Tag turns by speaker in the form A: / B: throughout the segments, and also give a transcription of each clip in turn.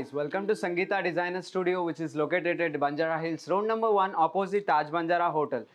A: guys, welcome to Sangeeta Designer Studio, which is located at Banjara Hills, road number 1, opposite Taj Banjara Hotel.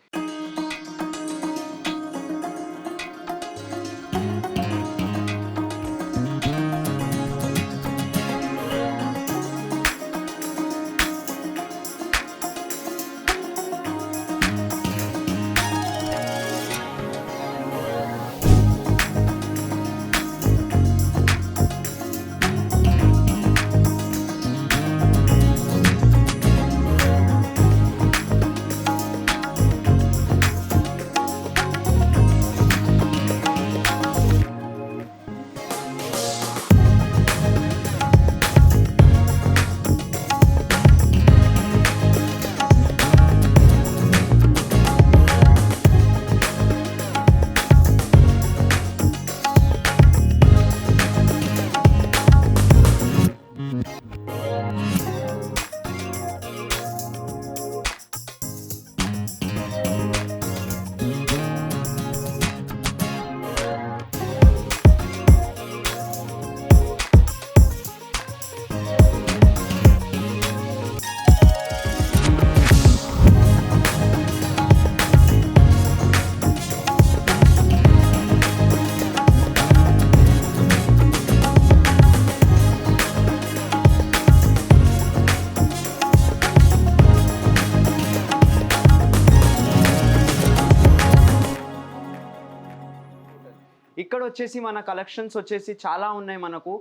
A: ఇక్కడ వచ్చేసి మన collections వచ్చేసి చాలా ఉన్నాయి మనకు.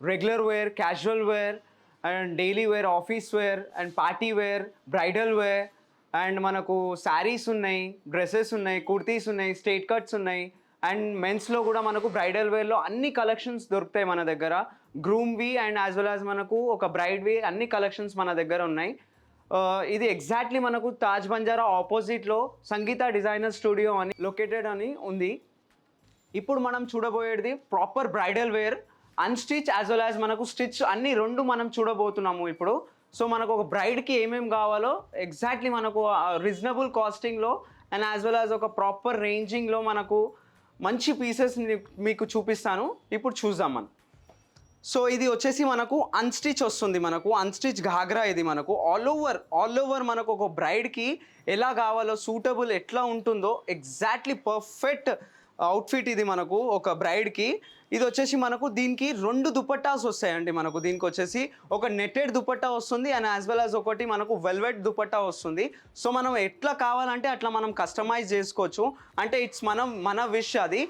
A: Regular wear, casual wear and daily wear, office wear and party wear, bridal wear and మనకు శారీస్ ఉన్నాయి, dresses ఉన్నాయి, కుర్తీస్ ఉన్నాయి, స్ట్రైట్ కట్స్ ఉన్నాయి అండ్ మెన్స్లో కూడా మనకు బ్రైడల్ వేర్లో అన్ని కలెక్షన్స్ దొరుకుతాయి మన దగ్గర. గ్రూమ్వి అండ్ యాజ్ వెల్ యాజ్ మనకు ఒక బ్రైడ్వి అన్ని కలెక్షన్స్ మన దగ్గర ఉన్నాయి. ఇది ఎగ్జాక్ట్లీ మనకు తాజ్ బంజారా ఆపోజిట్లో సంగీత డిజైనర్ స్టూడియో అని లొకేటెడ్ అని ఉంది. ఇప్పుడు మనం చూడబోయేది proper bridal wear, unstitch as well as మనకు స్టిచ్ అన్ని రెండు మనం చూడబోతున్నాము ఇప్పుడు. సో మనకు ఒక బ్రైడ్కి ఏమేమి కావాలో ఎగ్జాక్ట్లీ మనకు రీజనబుల్ కాస్టింగ్లో అండ్ యాజ్ వెల్ యాజ్ ఒక ప్రాపర్ రేంజింగ్లో మనకు మంచి పీసెస్ మీకు చూపిస్తాను. ఇప్పుడు చూద్దాం మనం. సో ఇది వచ్చేసి మనకు అన్స్టిచ్ వస్తుంది, మనకు అన్స్టిచ్ ఘాగ్రా. ఇది మనకు ఆల్ ఓవర్ మనకు ఒక బ్రైడ్కి ఎలా కావాలో సూటబుల్ ఎట్లా ఉంటుందో ఎగ్జాక్ట్లీ పర్ఫెక్ట్ అవుట్ఫిట్ ఇది మనకు ఒక బ్రైడ్కి. ఇది వచ్చేసి మనకు దీనికి 2 దుపట్టాస్ వస్తాయండి. మనకు దీనికి వచ్చేసి ఒక నెట్టెడ్ దుపట్టా వస్తుంది అండ్ యాజ్ వెల్ యాజ్ ఒకటి మనకు వెల్వెట్ దుపట్టా వస్తుంది. సో మనం ఎట్లా కావాలంటే అట్లా మనం కస్టమైజ్ చేసుకోవచ్చు. అంటే ఇట్స్ మన విష్ అది.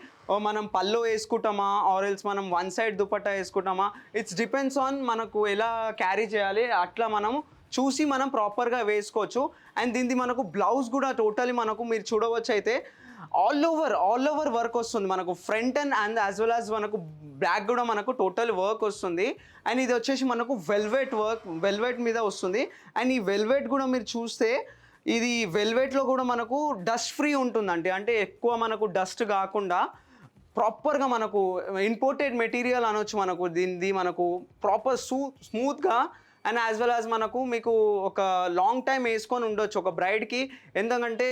A: మనం పళ్ళు వేసుకుంటామా ఆర్ ఎల్స్ మనం వన్ సైడ్ దుపట్టా వేసుకుంటామా, ఇట్స్ డిపెండ్స్ ఆన్ మనకు ఎలా క్యారీ చేయాలి అట్లా మనం చూసి మనం ప్రాపర్గా వేసుకోవచ్చు. అండ్ దీనిది మనకు బ్లౌజ్ కూడా టోటలీ మనకు మీరు చూడవచ్చు అయితే ఆల్ ఓవర్ వర్క్ వస్తుంది మనకు. Front and as well as మనకు బ్యాక్ కూడా మనకు టోటల్ వర్క్ వస్తుంది. అండ్ ఇది వచ్చేసి మనకు వెల్వెట్ మీద వస్తుంది. అండ్ ఈ వెల్వెట్ కూడా మీరు చూస్తే ఇది వెల్వెట్లో కూడా మనకు డస్ట్ ఫ్రీ ఉంటుందండి. అంటే ఎక్కువ మనకు డస్ట్ కాకుండా ప్రాపర్గా మనకు ఇంపోర్టెడ్ మెటీరియల్ అనొచ్చు మనకు. దీనిది మనకు ప్రాపర్ స్మూత్గా అండ్ యాజ్ వెల్ యాజ్ మనకు మీకు ఒక లాంగ్ టైం వేసుకొని ఉండొచ్చు ఒక బ్రైడ్కి. ఎందుకంటే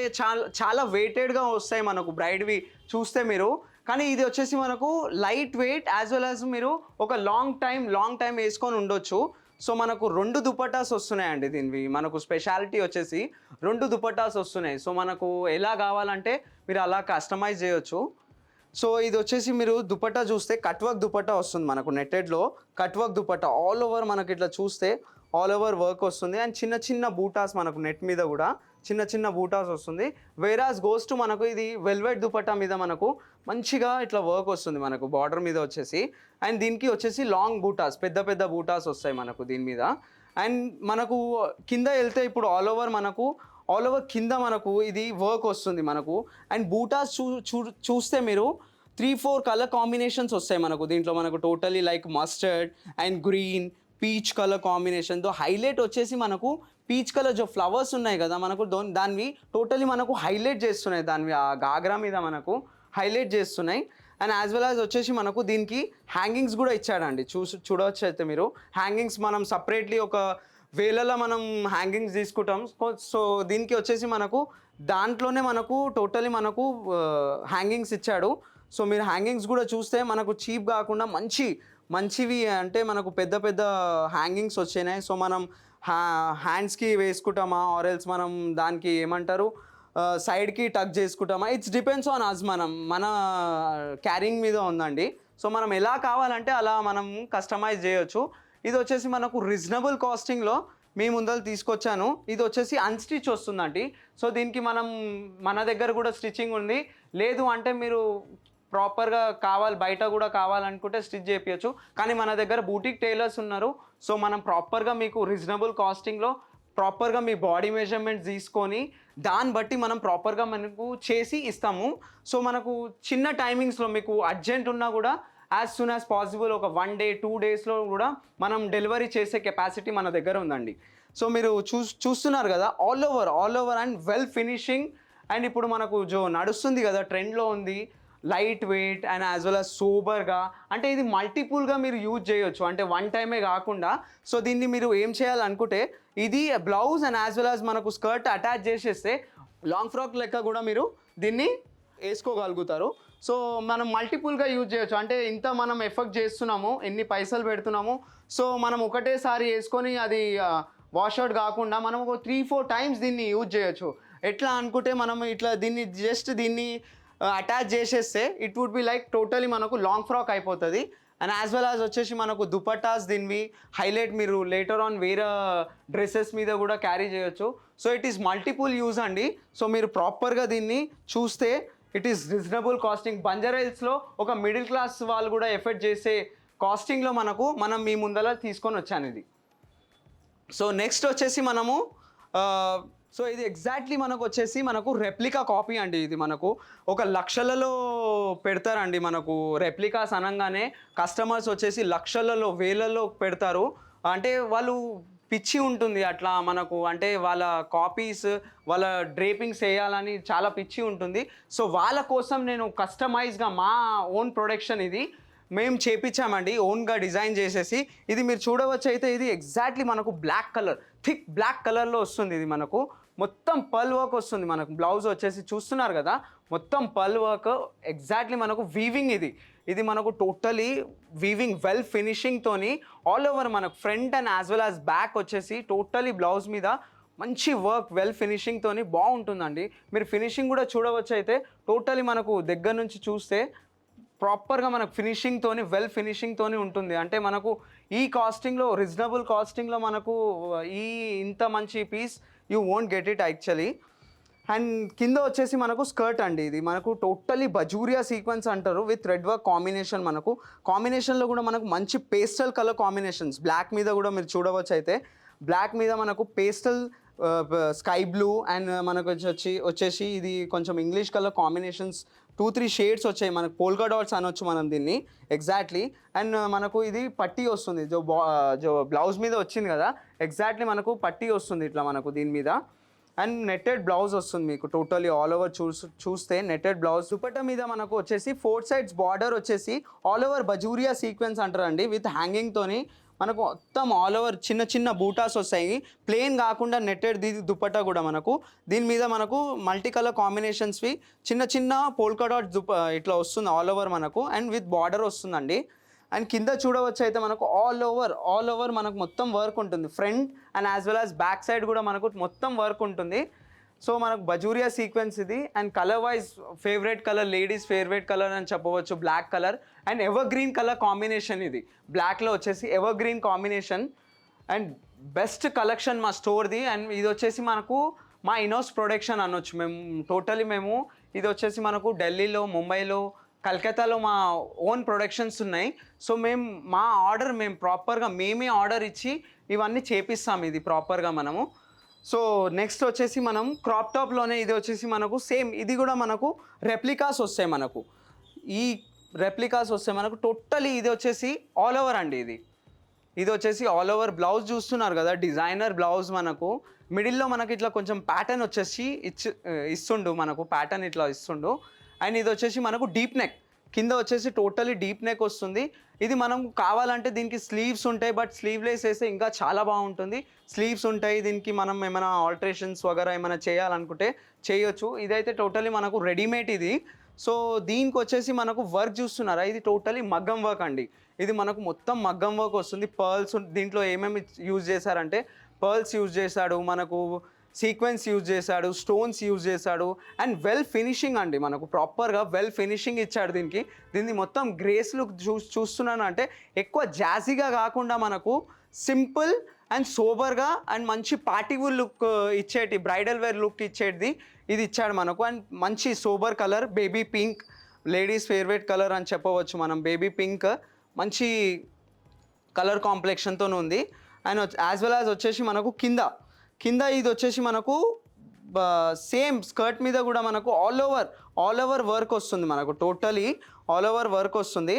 A: చాలా వెయిటెడ్గా వస్తాయి మనకు బ్రైడ్వి చూస్తే మీరు. కానీ ఇది వచ్చేసి మనకు light weight as well as మీరు ఒక లాంగ్ టైం వేసుకొని ఉండొచ్చు. సో మనకు 2 దుపట్టాస్ వస్తున్నాయండి దీనివి. మనకు స్పెషాలిటీ వచ్చేసి 2 దుపట్టాస్ వస్తున్నాయి. సో మనకు ఎలా కావాలంటే మీరు అలా కస్టమైజ్ చేయొచ్చు. సో ఇది వచ్చేసి మీరు దుపట్టా చూస్తే కట్ వర్క్ దుపట్టా వస్తుంది మనకు. నెట్టెడ్లో cut work dupatta all over మనకి ఇట్లా చూస్తే ఆల్ ఓవర్ వర్క్ వస్తుంది. అండ్ చిన్న బూటాస్ మనకు నెట్ మీద కూడా చిన్న బూటాస్ వస్తుంది. వేరాస్ గోస్ టు మనకు ఇది వెల్వెట్ దుపట్టా మీద మనకు మంచిగా ఇట్లా వర్క్ వస్తుంది మనకు బార్డర్ మీద వచ్చేసి. అండ్ దీనికి వచ్చేసి లాంగ్ బూటాస్, పెద్ద బూటాస్ వస్తాయి మనకు దీని మీద. అండ్ మనకు కింద వెళ్తే ఇప్పుడు ఆల్ ఓవర్ కింద మనకు ఇది వర్క్ వస్తుంది మనకు. అండ్ బూటాస్ చూస్తే మీరు 3-4 కలర్ కాంబినేషన్స్ వస్తాయి మనకు దీంట్లో. మనకు totally like mustard and green, peach colour కాంబినేషన్తో హైలైట్ వచ్చేసి మనకు పీచ్ కలర్ జో ఫ్లవర్స్ ఉన్నాయి కదా మనకు దానివి టోటలీ మనకు హైలైట్ చేస్తున్నాయి. దానివి ఆ గాగ్రా మీద మనకు హైలైట్ చేస్తున్నాయి. అండ్ యాజ్ వెల్ యాజ్ వచ్చేసి మనకు దీనికి హ్యాంగింగ్స్ కూడా ఇచ్చాడండి. చూడవచ్చు అయితే మీరు హ్యాంగింగ్స్ మనం సపరేట్లీ ఒక వేలలో మనం హ్యాంగింగ్స్ తీసుకుంటాం. సో దీనికి వచ్చేసి మనకు దాంట్లోనే మనకు టోటలీ మనకు హ్యాంగింగ్స్ ఇచ్చాడు. సో మీరు హ్యాంగింగ్స్ కూడా చూస్తే మనకు చీప్ కాకుండా మంచి మంచివి అంటే మనకు పెద్ద పెద్ద హ్యాంగింగ్స్ వచ్చినాయి. సో మనం హ్యాండ్స్కి వేసుకుంటామా ఆరెల్స్ మనం దానికి ఏమంటారు సైడ్కి టక్ చేసుకుంటామా, ఇట్స్ డిపెండ్స్ ఆన్ అస్. మన క్యారింగ్ మీద ఉందండి. సో మనం ఎలా కావాలంటే అలా మనం కస్టమైజ్ చేయొచ్చు. ఇది వచ్చేసి మనకు రీజనబుల్ కాస్టింగ్లో మీ ముందర తీసుకొచ్చాను. ఇది వచ్చేసి అన్స్టిచ్ వస్తుందండి. సో దీనికి మన దగ్గర కూడా స్టిచ్చింగ్ ఉంది. లేదు అంటే మీరు ప్రాపర్గా బయట కూడా కావాలనుకుంటే స్టిచ్ చేయించచ్చు. కానీ మన దగ్గర బూటిక్ టైలర్స్ ఉన్నారు. సో మనం ప్రాపర్గా మీకు రీజనబుల్ కాస్టింగ్లో ప్రాపర్గా మీ బాడీ మెజర్మెంట్స్ తీసుకొని దాన్ని బట్టి మనం ప్రాపర్గా మనకు చేసి ఇస్తాము. సో మనకు చిన్న టైమింగ్స్లో మీకు అర్జెంట్ ఉన్నా కూడా యాజ్ సూన్ యాజ్ పాసిబుల్ ఒక 1 day 2 daysలో కూడా మనం డెలివరీ చేసే కెపాసిటీ మన దగ్గర ఉందండి. సో మీరు చూస్తున్నారు కదా all over and well finishing. And ఇప్పుడు మనకు నడుస్తుంది కదా ట్రెండ్లో ఉంది light weight and as well as సోబర్గా. అంటే ఇది మల్టిపుల్గా మీరు యూజ్ చేయొచ్చు, అంటే వన్ టైమే కాకుండా. సో దీన్ని మీరు ఏం చేయాలనుకుంటే ఇది blouse and as well as మనకు స్కర్ట్ అటాచ్ చేసేస్తే లాంగ్ ఫ్రాక్ లెక్క కూడా మీరు దీన్ని వేసుకోగలుగుతారు. సో మనం మల్టిపుల్గా యూజ్ చేయొచ్చు. అంటే ఇంత మనం ఎఫెక్ట్ చేస్తున్నాము, ఎన్ని పైసలు పెడుతున్నాము. సో మనం ఒకటేసారి వేసుకొని అది వాష్అవుట్ కాకుండా మనం ఒక 3-4 times దీన్ని యూజ్ చేయొచ్చు. ఎట్లా అనుకుంటే మనం ఇట్లా దీన్ని అటాచ్ చేసేస్తే it would be like totally మనకు లాంగ్ ఫ్రాక్ అయిపోతుంది. అండ్ యాజ్ వెల్ యాజ్ వచ్చేసి మనకు దుపట్టాస్ దీనివి హైలైట్ మీరు లేటర్ ఆన్ వేరే డ్రెస్సెస్ మీద కూడా క్యారీ చేయొచ్చు. So it is multiple use అండి. సో మీరు ప్రాపర్గా దీన్ని చూస్తే it is reasonable costing. Banjara హిల్స్లో ఒక మిడిల్ క్లాస్ వాళ్ళు కూడా ఎఫర్ట్ చేసే కాస్టింగ్లో మనం మీ ముందర తీసుకొని వచ్చాను ఇది. సో నెక్స్ట్ వచ్చేసి సో ఇది ఎగ్జాక్ట్లీ మనకు రెప్లికా కాపీ అండి. ఇది మనకు ఒక లక్షలలో పెడతారండి. మనకు రెప్లికాస్ అనగానే కస్టమర్స్ వచ్చేసి లక్షలలో వేలలో పెడతారు. అంటే వాళ్ళు పిచ్చి ఉంటుంది అట్లా మనకు, అంటే వాళ్ళ కాపీస్ వాళ్ళ డ్రేపింగ్స్ వేయాలని చాలా పిచ్చి ఉంటుంది. సో వాళ్ళ కోసం నేను కస్టమైజ్గా మా ఓన్ ప్రొడక్షన్ ఇది మేము చేపించామండి, ఓన్గా డిజైన్ చేసేసి. ఇది మీరు చూడవచ్చు అయితే ఇది ఎగ్జాక్ట్లీ మనకు బ్లాక్ కలర్, థిక్ బ్లాక్ కలర్లో వస్తుంది. ఇది మనకు మొత్తం పర్ల్ వర్క్ వస్తుంది. మనకు బ్లౌజ్ వచ్చేసి చూస్తున్నారు కదా మొత్తం పర్ల్ వర్క్ ఎగ్జాక్ట్లీ మనకు వీవింగ్. ఇది మనకు టోటలీ వీవింగ్ వెల్ ఫినిషింగ్తోని ఆల్ ఓవర్ మనకు front and as well as back వచ్చేసి టోటలీ బ్లౌజ్ మీద మంచి వర్క్ వెల్ ఫినిషింగ్తోని బాగుంటుందండి. మీరు ఫినిషింగ్ కూడా చూడవచ్చు అయితే టోటలీ మనకు దగ్గర నుంచి చూస్తే ప్రాపర్గా మనకు ఫినిషింగ్తోని వెల్ ఫినిషింగ్తోని ఉంటుంది. అంటే మనకు ఈ కాస్టింగ్లో రీజనబుల్ కాస్టింగ్లో మనకు ఇంత మంచి piece you won't get it actually. And కింద వచ్చేసి మనకు స్కర్ట్ అండి. ఇది మనకు టోటలీ బజూరియా సీక్వెన్స్ అంటారు విత్ రెడ్ వర్క్ కాంబినేషన్. మనకు కాంబినేషన్లో కూడా మనకు మంచి పేస్టల్ కలర్ కాంబినేషన్స్ బ్లాక్ మీద కూడా మీరు చూడవచ్చు అయితే బ్లాక్ మీద మనకు పేస్టల్ స్కై బ్లూ అండ్ మనకు వచ్చేసి ఇది కొంచెం ఇంగ్లీష్ కలర్ కాంబినేషన్స్ 2-3 షేడ్స్ వచ్చాయి. మనకు పోల్కా డాట్స్ అనొచ్చు మనం దీన్ని ఎగ్జాక్ట్లీ. అండ్ మనకు ఇది పట్టీ వస్తుంది జో బ్లౌజ్ మీద వచ్చింది కదా ఎగ్జాక్ట్లీ మనకు పట్టీ వస్తుంది ఇట్లా మనకు దీని మీద. అండ్ నెట్టెడ్ బ్లౌజ్ వస్తుంది మీకు టోటలీ ఆల్ ఓవర్ చూస్తే నెట్టెడ్ బ్లౌజ్. దుపట్టా మీద మనకు వచ్చేసి 4 sides బార్డర్ వచ్చేసి ఆల్ ఓవర్ బజూరియా సీక్వెన్స్ అంటారండి విత్ హ్యాంగింగ్తోని. మనకు మొత్తం ఆల్ ఓవర్ చిన్న చిన్న బూటాస్ వస్తాయి, ప్లెయిన్ కాకుండా నెట్టెడ్ దుపట్టా కూడా మనకు. దీని మీద మనకు మల్టీ కలర్ కాంబినేషన్స్వి చిన్న చిన్న పోల్కా డాట్ ఇట్లా వస్తుంది ఆల్ ఓవర్ మనకు అండ్ విత్ బార్డర్ వస్తుందండి. అండ్ కింద చూడవచ్చు అయితే మనకు ఆల్ ఓవర్ మనకు మొత్తం వర్క్ ఉంటుంది. Front and as well as back side కూడా మనకు మొత్తం వర్క్ ఉంటుంది. సో మనకు బజూరియా సీక్వెన్స్ ఇది. And colour wise favourite colour, ladies favourite colour అని చెప్పవచ్చు black colour. And evergreen colour combination ఇది బ్లాక్లో వచ్చేసి evergreen combination. And best collection మా స్టోర్ది. అండ్ ఇది వచ్చేసి మనకు మా ఇనోస్ ప్రొడక్షన్ అనొచ్చు. మేము ఇది వచ్చేసి మనకు ఢిల్లీలో, ముంబైలో, కలకత్తాలో మా ఓన్ ప్రొడక్షన్స్ ఉన్నాయి. సో మా ఆర్డర్ ప్రాపర్గా మేమే ఆర్డర్ ఇచ్చి ఇవన్నీ చేపిస్తాం ఇది ప్రాపర్గా మనము. సో నెక్స్ట్ వచ్చేసి మనం క్రాప్ టాప్లోనే ఇది వచ్చేసి మనకు సేమ్ ఇది కూడా మనకు రెప్లికాస్ వస్తాయి. ఈ రెప్లికాస్ వస్తాయి మనకు టోటలీ. ఇది వచ్చేసి ఆల్ ఓవర్ అండి. ఇది వచ్చేసి ఆల్ ఓవర్ బ్లౌజ్ చూస్తున్నారు కదా డిజైనర్ బ్లౌజ్. మనకు మిడిల్లో మనకి ఇట్లా కొంచెం ప్యాటర్న్ వచ్చేసి ఇస్తుండు మనకు ప్యాటర్న్ ఇట్లా ఇస్తుండు. అండ్ ఇది వచ్చేసి మనకు డీప్ నెక్, కింద వచ్చేసి టోటలీ డీప్ నెక్ వస్తుంది. ఇది మనం కావాలంటే దీనికి స్లీవ్స్ ఉంటాయి, బట్ స్లీవ్లెస్ వేస్తే ఇంకా చాలా బాగుంటుంది. స్లీవ్స్ ఉంటాయి, దీనికి మనం ఏమైనా ఆల్టరేషన్స్ వగేరా ఏమైనా చేయాలనుకుంటే చేయొచ్చు. ఇదైతే టోటలీ మనకు రెడీమేడ్ ఇది. సో దీనికి వచ్చేసి మనకు వర్క్ చూస్తున్నారా, ఇది టోటలీ మగ్గం వర్క్ అండి. ఇది మనకు మొత్తం మగ్గం వర్క్ వస్తుంది. పర్ల్స్ దీంట్లో ఏమేమి యూజ్ చేశారంటే పర్ల్స్ యూజ్ చేశాడు, మనకు సీక్వెన్స్ యూజ్ చేశాడు, స్టోన్స్ యూజ్ చేశాడు, అండ్ వెల్ ఫినిషింగ్ అండి. మనకు ప్రాపర్గా వెల్ ఫినిషింగ్ ఇచ్చాడు దీనికి. దీన్ని మొత్తం గ్రేస్ లుక్ చూస్తున్నాను అంటే ఎక్కువ జాజీగా కాకుండా మనకు సింపుల్ అండ్ సోబర్గా అండ్ మంచి పార్టీవుల్ లుక్ ఇచ్చేటి, బ్రైడల్ వేర్ లుక్ ఇచ్చేది ఇది ఇచ్చాడు మనకు. అండ్ మంచి sober colour baby pink, ladies favourite colour అని చెప్పవచ్చు మనం. బేబీ పింక్ మంచి కలర్ కాంప్లెక్షన్తో ఉంది. అండ్ యాజ్ వెల్ యాజ్ వచ్చేసి మనకు కింద ఇది వచ్చేసి మనకు సేమ్ స్కర్ట్ మీద కూడా మనకు ఆల్ ఓవర్ వర్క్ వస్తుంది. మనకు టోటలీ ఆల్ ఓవర్ వర్క్ వస్తుంది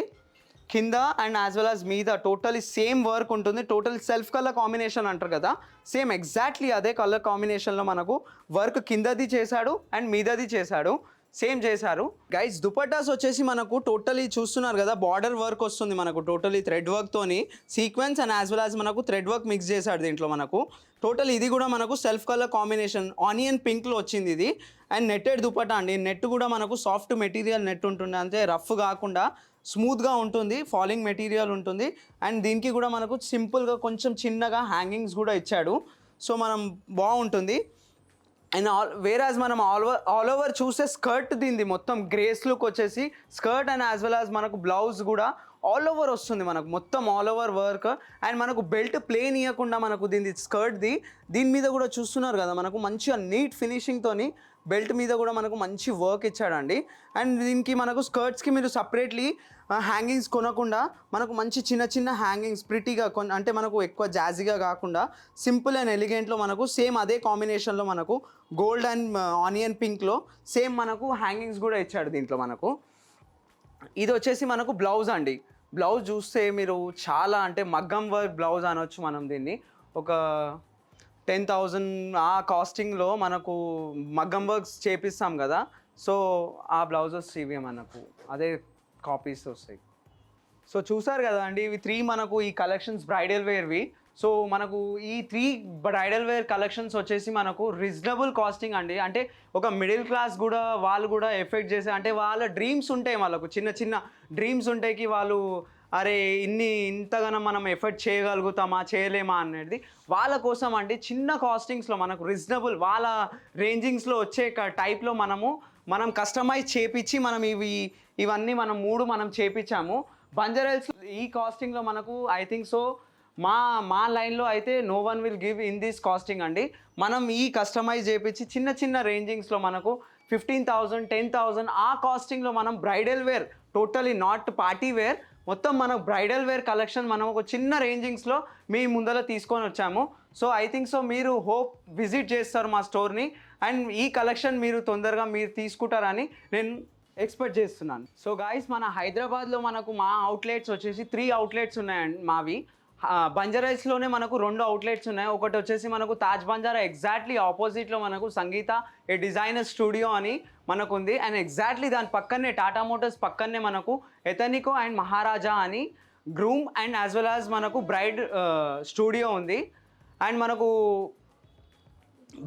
A: కింద అండ్ యాజ్ వెల్ యాజ్ మీద టోటలీ సేమ్ వర్క్ ఉంటుంది. టోటల్ సెల్ఫ్ కలర్ కాంబినేషన్ అంటారు కదా, సేమ్ ఎగ్జాక్ట్లీ అదే కలర్ కాంబినేషన్లో మనకు వర్క్ కిందది చేశాడు అండ్ మీదది చేశాడు, సేమ్ చేశారు. గైస్ దుపట్టాస్ వచ్చేసి మనకు టోటలీ చూస్తున్నారు కదా, బార్డర్ వర్క్ వస్తుంది మనకు టోటలీ థ్రెడ్ వర్క్తోని, sequence and as well as మనకు థ్రెడ్ వర్క్ మిక్స్ చేశాడు దీంట్లో మనకు. టోటల్ ఇది కూడా మనకు సెల్ఫ్ కలర్ కాంబినేషన్ ఆనియన్ పింక్లో వచ్చింది ఇది. అండ్ నెట్టెడ్ దుపట్టా అండి. నెట్ కూడా మనకు సాఫ్ట్ మెటీరియల్ నెట్ ఉంటుంది, అంటే రఫ్ కాకుండా స్మూత్గా ఉంటుంది, ఫాలింగ్ మెటీరియల్ ఉంటుంది. అండ్ దీనికి కూడా మనకు సింపుల్గా కొంచెం చిన్నగా హ్యాంగింగ్స్ కూడా ఇచ్చాడు, సో మనం బాగుంటుంది. అండ్ వేరాజ్ మనం ఆల్ ఓవర్ చూస్తే స్కర్ట్ దీనిది మొత్తం గ్రేస్ లుక్ వచ్చేసి skirt and as well as మనకు బ్లౌజ్ కూడా ఆల్ ఓవర్ వస్తుంది మనకు, మొత్తం ఆల్ ఓవర్ వర్క్. అండ్ మనకు బెల్ట్ ప్లేన్ ఇవ్వకుండా మనకు దీని మీద కూడా చూస్తున్నారు కదా మనకు మంచిగా నీట్ ఫినిషింగ్తోని బెల్ట్ మీద కూడా మనకు మంచి వర్క్ ఇచ్చాడండి. అండ్ దీనికి మనకు స్కర్ట్స్కి మీరు సపరేట్లీ హ్యాంగింగ్స్ కొనకుండా మనకు మంచి చిన్న హ్యాంగింగ్స్ ప్రిటీగా అంటే మనకు ఎక్కువ జాజీగా కాకుండా సింపుల్ అండ్ ఎలిగెంట్లో మనకు సేమ్ అదే కాంబినేషన్లో మనకు గోల్డ్ అండ్ ఆనియన్ పింక్లో సేమ్ మనకు హ్యాంగింగ్స్ కూడా ఇచ్చాడు దీంట్లో మనకు. ఇది వచ్చేసి మనకు బ్లౌజ్ అండి. బ్లౌజ్ చూస్తే మీరు చాలా అంటే మగ్గం వర్క్ బ్లౌజ్ అనొచ్చు మనం దీన్ని. ఒక 10,000 ఆ కాస్టింగ్లో మనకు మగ్గం వర్క్స్ చేపిస్తాం కదా, సో ఆ బ్లౌజెస్ ఇవి మనకు అదే కాపీస్ వస్తాయి. సో చూసారు కదా అండి, ఇవి 3 మనకు ఈ కలెక్షన్స్ బ్రైడల్ వేర్వి. సో మనకు ఈ 3 బ్రైడల్ వేర్ కలెక్షన్స్ వచ్చేసి మనకు రీజనబుల్ కాస్టింగ్ అండి. అంటే ఒక మిడిల్ క్లాస్ కూడా వాళ్ళు కూడా ఎఫెక్ట్ చేసే, అంటే వాళ్ళ డ్రీమ్స్ ఉంటాయి, వాళ్ళకు చిన్న డ్రీమ్స్ ఉంటాయి వాళ్ళు అరే ఇంతగానో మనం ఎఫర్ట్ చేయగలుగుతామా చేయలేమా అనేది వాళ్ళ కోసం అండి. చిన్న కాస్టింగ్స్లో మనకు రీజనబుల్ వాళ్ళ రేంజింగ్స్లో వచ్చే టైప్లో మనం కస్టమైజ్ చేపించి మనం ఇవన్నీ మనం 3 మనం చేపించాము. బంజారాహిల్స్ ఈ కాస్టింగ్లో మనకు ఐ థింక్ సో మా లైన్లో అయితే no one will give in this costing అండి. మనం ఈ కస్టమైజ్ చేపించి చిన్న రేంజింగ్స్లో మనకు 15,000 10,000 ఆ కాస్టింగ్లో మనం bridal wear totally not party wear మొత్తం మన బ్రైడల్ వేర్ కలెక్షన్ మనం ఒక చిన్న రేంజింగ్స్లో మీ ముందర తీసుకొని వచ్చాము. సో ఐ థింక్ సో మీరు విజిట్ చేస్తారు మా స్టోర్ని అండ్ ఈ కలెక్షన్ మీరు తొందరగా మీరు తీసుకుంటారని నేను ఎక్స్పెక్ట్ చేస్తున్నాను. సో గాయస్ మన హైదరాబాద్లో మనకు మా అవుట్లెట్స్ వచ్చేసి 3 అవుట్లెట్స్ ఉన్నాయండి మావి. బంజారాహిల్స్లోనే మనకు 2 అవుట్లెట్స్ ఉన్నాయి. ఒకటి వచ్చేసి మనకు తాజ్ బంజారా ఎగ్జాక్ట్లీ ఆపోజిట్లో మనకు సంగీత ఏ డిజైనర్ స్టూడియో అని మనకు ఉంది. అండ్ ఎగ్జాక్ట్లీ దాని పక్కనే టాటా మోటార్స్ పక్కనే మనకు ఎథనికో అండ్ మహారాజా అని groom and as well as మనకు బ్రైడ్ స్టూడియో ఉంది. అండ్ మనకు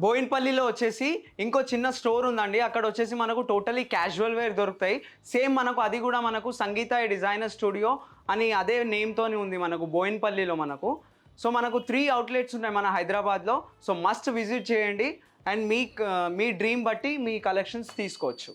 A: బోయిన్పల్లిలో వచ్చేసి ఇంకో చిన్న స్టోర్ ఉందండి. అక్కడ వచ్చేసి మనకు టోటలీ క్యాజువల్ వేర్ దొరుకుతాయి. సేమ్ మనకు అది కూడా మనకు సంగీత డిజైనర్ స్టూడియో అని అదే నేమ్తోని ఉంది మనకు బోయిన్పల్లిలో మనకు. సో మనకు 3 అవుట్లెట్స్ ఉన్నాయి మన హైదరాబాద్లో. సో మస్ట్ విజిట్ చేయండి అండ్ మీ డ్రీమ్ బట్టి మీ కలెక్షన్స్ తీసుకోవచ్చు.